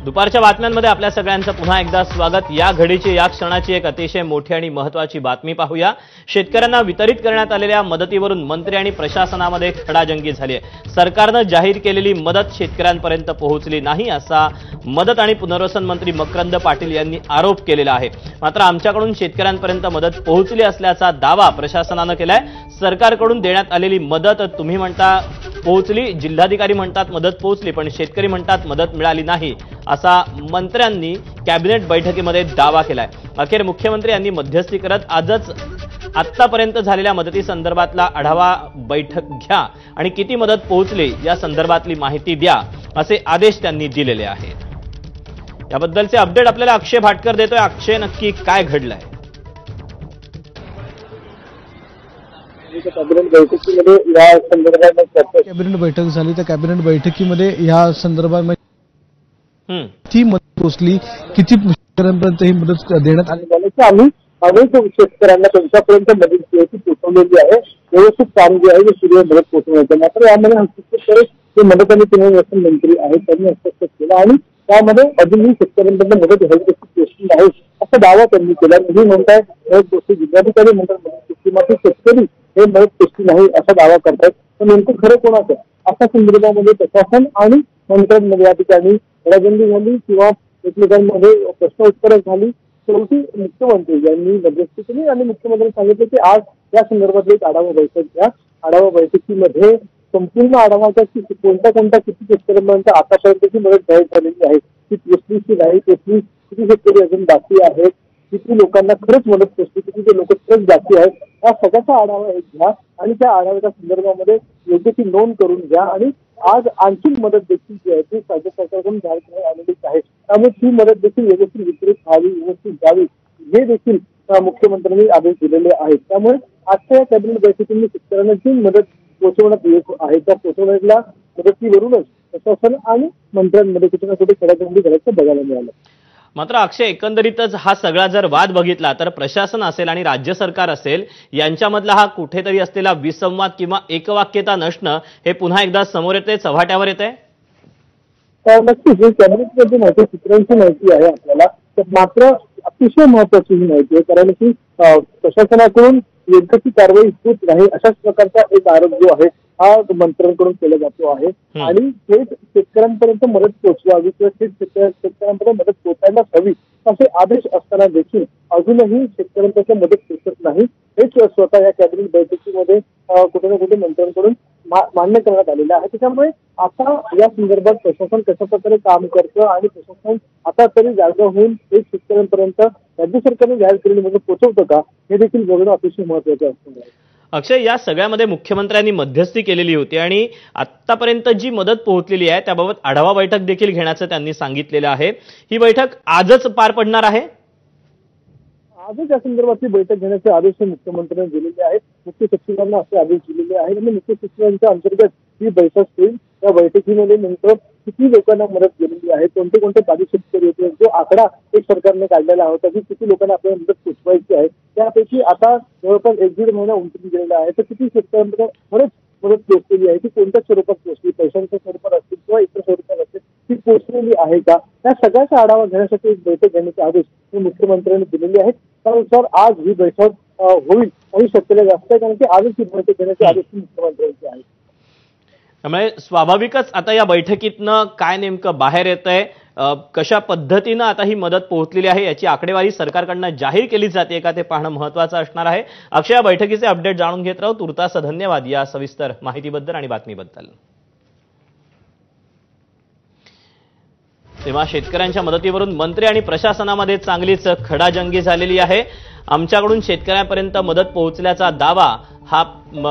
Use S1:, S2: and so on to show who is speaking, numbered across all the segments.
S1: दुपारच्या बातम्यांमध्ये आपल्या सगळ्यांचं पुन्हा एकदा स्वागत। या घडीची या क्षणाची एक अतिशय मोठी आणि महत्त्वाची बातमी पाहूया। शेतकऱ्यांना वितरित करण्यात आलेल्या मदतीवरून मंत्री आणि प्रशासनामध्ये खडाजंगी झाली आहे। सरकारने जाहीर केलेली मदत शेतकऱ्यांपर्यंत पोहोचली नाही असा मदत आणि पुनर्वसन मंत्री मकरंद पाटील यांनी आरोप केलेला आहे। मात्र आमच्याकडून शेतकऱ्यांपर्यंत मदत पोहोचली असल्याचा दावा प्रशासनाने केलाय। सरकारकडून देण्यात आलेली मदत तुम्ही म्हणता पोहोचली, जिल्हाधिकारी म्हणतात मदत पोहोचली, पण शेतकरी म्हणतात मदत मिळाली नाही असा मंत्र्यांनी कॅबिनेट बैठकीमध्ये दावा केलाय। अखेर मुख्यमंत्री यांनी मध्यस्थी करत आजच आतापर्यंत झालेल्या मदती संदर्भातला आढावा बैठक घ्या आणि किती मदत पोहोचली या संदर्भातली माहिती द्या असे आदेश त्यांनी दिलेले आहेत। याबद्दलचे अपडेट आपल्याला अक्षय भाटकर देतोय। अक्षय, नक्की काय घडलंय?
S2: कॅबिनेट बैठकीमध्ये या संदर्भात
S3: कॅबिनेट बैठक झाली। त्या कॅबिनेट बैठकीमध्ये या संदर्भात ती मदत पोहोचली, किती शेतकऱ्यांपर्यंत ही मदत देण्यात आली
S2: की आम्ही अनेक शेतकऱ्यांना त्यांच्यापर्यंत मदत पोहोचवलेली आहे। व्यवस्थित काम जे आहे ते सुरू मदत पोहोचवण्याचं। मात्र यामध्ये हस्तक्षेप करत जे मदत आणि पुनर्वसन मंत्री आहेत त्यांनी हस्तक्षेप केला आणि त्यामध्ये अजूनही शेतकऱ्यांपर्यंत मदत पोहोचली नाही असा दावा त्यांनी केला। मी म्हणताय जिल्हाधिकारी म्हणतात मदत पोहोचली, मात्र शेतकरी हे मदत पोहोचली नाही असा दावा करतात। तर नेमकं खरं कोणाचं अशा संदर्भामध्ये प्रशासन आणि मंत्र्यांमध्ये या ठिकाणी खडाजंगी झाली किंवा एकमेकांमध्ये प्रश्नोत्तर झाली। शेवटी मुख्यमंत्री यांनी मध्यस्थी केली आणि मुख्यमंत्र्यांनी सांगितले की आज या संदर्भातली एक आढावा बैठक घ्या। आढावा बैठकीमध्ये संपूर्ण आढावाचा कोणत्या किती शेतकऱ्यांपर्यंत आतापर्यंतची मदत जाहीर झालेली आहे, ती पोचली की नाही पोचली, किती शेतकरी अजून बाकी आहेत, किती लोकांना खरंच मदत पोचली, किती लोक खरंच बाकी आहेत, या सगळ्याचा आढावा एक घ्या आणि त्या आढाव्याच्या संदर्भामध्ये योग्य ती नोंद करून घ्या। आणि आज आणखी मदत देखील जी आहे ती राज्य सरकारकडून जाहीर करण्यात आलेलीच आहे। त्यामुळे ती मदत देखील व्यवस्थित वितरित व्हावी, व्यवस्थित जावी हे देखील मुख्यमंत्र्यांनी आदेश दिलेले आहेत। त्यामुळे आजच्या या कॅबिनेट बैठकीने शेतकऱ्यांना जी मदत पोहोचवण्यात येत आहे त्या पोहोचवण्याच्या मदतीवरूनच प्रशासन आणि मंत्र्यांमध्ये कुठे ना कुठे खडाजंगी झाल्याचं बघायला मिळालं।
S1: मात्र अक्षय, एकंदरीतच हा सगळा जर वाद बघितला तर प्रशासन असेल आणि राज्य सरकार असेल यांच्यामधला हा कुठेतरी असलेला विसंवाद किंवा एकवाक्यता नसणं हे पुन्हा एकदा समोर येते, चव्हाट्यावर येते।
S2: नक्कीच कॅबिनेटमध्ये माहिती सूत्रांची माहिती आहे आपल्याला, मात्र अतिशय महत्वाची ही माहिती आहे कारण की प्रशासनाकडून योग्य ती कारवाई होत नाही अशाच प्रकारचा एक आरोप जो आहे हा मंत्र्यांकडून केला जातो आहे। आणि थेट शेतकऱ्यांपर्यंत मदत पोहोचवावी किंवा थेट शेतकऱ्यांपर्यंत मदत पोहोचायला हवी असे आदेश असताना देखील अजूनही शेतकऱ्यांपर्यंत मदत पोहोचत नाही हेच स्वतः या कॅबिनेट बैठकीमध्ये कुठे ना कुठे मंत्र्यांकडून मान्य करण्यात आलेलं आहे। त्याच्यामुळे आता या संदर्भात प्रशासन कशा प्रकारे काम करतं आणि प्रशासन आता तरी जागा होऊन एक शेतकऱ्यांपर्यंत राज्य सरकारने जाहीर केलेली मदत पोहोचवतं का हे देखील बघणं अतिशय महत्वाचं असणार आहे।
S1: अक्षय, या सगळ्यामध्ये मुख्यमंत्र्यांनी मध्यस्थी केलेली होती आणि आतापर्यंत जी मदत पोहोचलेली आहे त्याबाबत आढावा बैठक देखील घेण्याचं त्यांनी सांगितलेलं आहे। ही बैठक आजच पार पडणार आहे।
S2: आजच या संदर्भातली बैठक घेण्याचे आदेश मुख्यमंत्र्यांनी दिलेले आहेत। मुख्य सचिवांना असे आदेश दिलेले आहेत आणि मुख्य सचिवांच्या अंतर्गत ही बैठक होईल। या बैठकीमध्ये नेमकं किती लोकांना मदत गेलेली आहे, कोणते कोणते बाधित शेतकरी होते, जो आकडा एक सरकारने काढलेला होता की किती लोकांना आपल्याला मदत पोचवायची आहे त्यापैकी आता जवळपास 1-1.5 महिना उंचून गेलेला आहे। तर किती शेतकऱ्यांना खरंच मदत पोहोचलेली आहे, ती कोणत्या स्वरूपात पोहोचली, पैशांच्या स्वरूपात असतील किंवा इतर स्वरूपात असतील, ती पोहोचलेली आहे का, या सगळ्याचा आढावा घेण्यासाठी एक बैठक घेण्याचे आदेश मुख्यमंत्र्यांनी दिलेले आहेत। त्यानुसार आज ही बैठक होईल आणि शक्यता जास्त आहे कारण की आजच ही बैठक घेण्याचे आदेश मुख्यमंत्र्यांचे आहेत।
S1: त्यामुळे स्वाभाविकच आता या बैठकीतनं काय नेमकं बाहेर येतंय, कशा पद्धतीनं आता ही मदत पोहोचलेली आहे याची आकडेवारी सरकारकडनं जाहीर केली जाते का ते पाहणं महत्त्वाचं असणार आहे। अक्षय, या बैठकीचे अपडेट जाणून घेत राहू। तुर्तास धन्यवाद या सविस्तर माहितीबद्दल आणि बातमीबद्दल। तेव्हा शेतकऱ्यांच्या मदतीवरून मंत्री आणि प्रशासनामध्ये चांगलीच खडाजंगी झालेली आहे। आमच्याकडून शेतकऱ्यांपर्यंत मदत पोहोचल्याचा दावा हा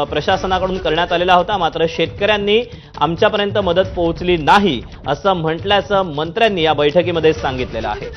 S1: प्रशासनाकडून करण्यात आलेला होता, मात्र शेतकऱ्यांनी आमच्यापर्यंत मदत पोहोचली नाही असं म्हटल्याचं मंत्र्यांनी या बैठकीमध्ये सांगितलेलं आहे।